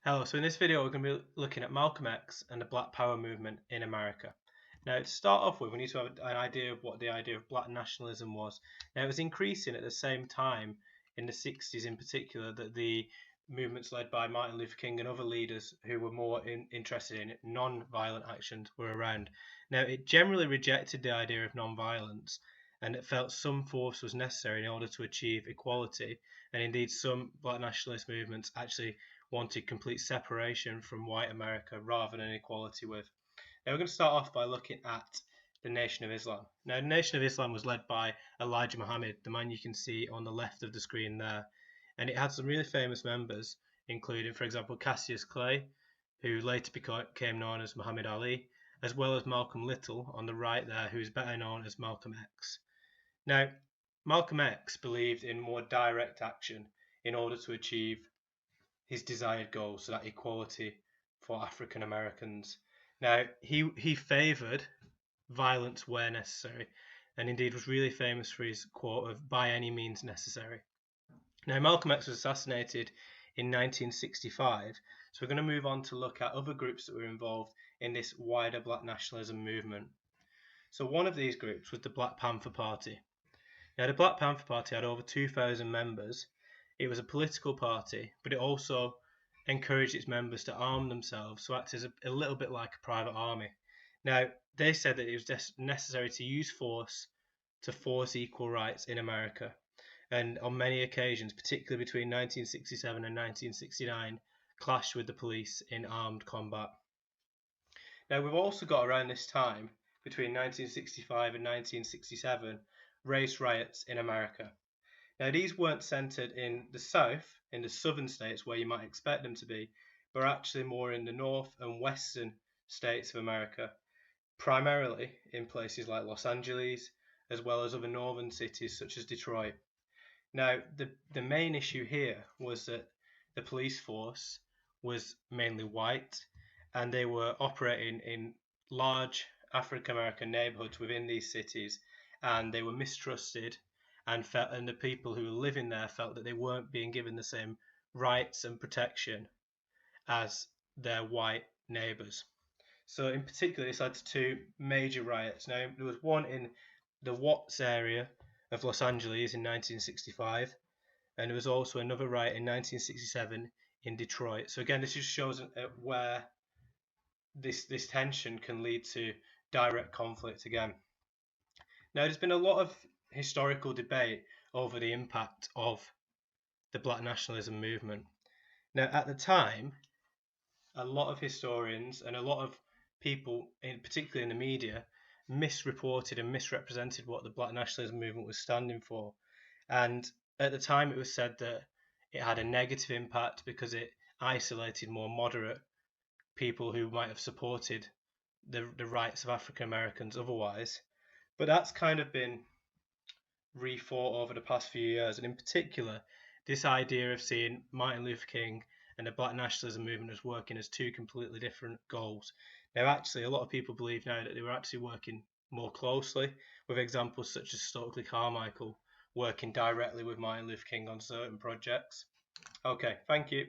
Hello, so in this video we're going to be looking at Malcolm X and the Black Power movement in America. Now to start off with, we need to have an idea of what the idea of black nationalism was. Now it was increasing at the same time in the 60s in particular that the movements led by Martin Luther King and other leaders who were more interested in non-violent actions were around. Now it generally rejected the idea of non-violence and it felt some force was necessary in order to achieve equality, and indeed some black nationalist movements actually wanted complete separation from white America rather than equality with. Now we're going to start off by looking at the Nation of Islam. Now the Nation of Islam was led by Elijah Muhammad, the man you can see on the left of the screen there, and it had some really famous members, including, for example, Cassius Clay, who later became known as Muhammad Ali, as well as Malcolm Little on the right there, who is better known as Malcolm X. Now, Malcolm X believed in more direct action in order to achieve his desired goal, so that equality for African Americans. Now, he favoured violence where necessary, and indeed was really famous for his quote of "by any means necessary." Now, Malcolm X was assassinated in 1965, so we're going to move on to look at other groups that were involved in this wider black nationalism movement. So one of these groups was the Black Panther Party. Now, the Black Panther Party had over 2,000 members. It was a political party, but it also encouraged its members to arm themselves, so act as a little bit like a private army. Now, they said that it was necessary to use force to force equal rights in America, and on many occasions, particularly between 1967 and 1969, clashed with the police in armed combat. Now, we've also got around this time, between 1965 and 1967, race riots in America. Now, these weren't centered in the South, in the southern states where you might expect them to be, but actually more in the north and western states of America, primarily in places like Los Angeles, as well as other northern cities such as Detroit. Now, the main issue here was that the police force was mainly white, and they were operating in large African American neighborhoods within these cities, and they were mistrusted, and the people who were living there felt that they weren't being given the same rights and protection as their white neighbors. So in particular, this led to two major riots. Now, there was one in the Watts area of Los Angeles in 1965, and there was also another riot in 1967 in Detroit. So again, this just shows where this tension can lead to direct conflict again. Now, there's been a lot of historical debate over the impact of the black nationalism movement. Now, at the time, a lot of historians and a lot of people, particularly in the media, misreported and misrepresented what the black nationalism movement was standing for. And at the time, it was said that it had a negative impact because it isolated more moderate people who might have supported the rights of African Americans otherwise. But that's kind of been rethought over the past few years, and in particular, this idea of seeing Martin Luther King and the black nationalism movement as working as two completely different goals. Now, actually, a lot of people believe now that they were actually working more closely, with examples such as Stokely Carmichael working directly with Martin Luther King on certain projects. Okay, thank you.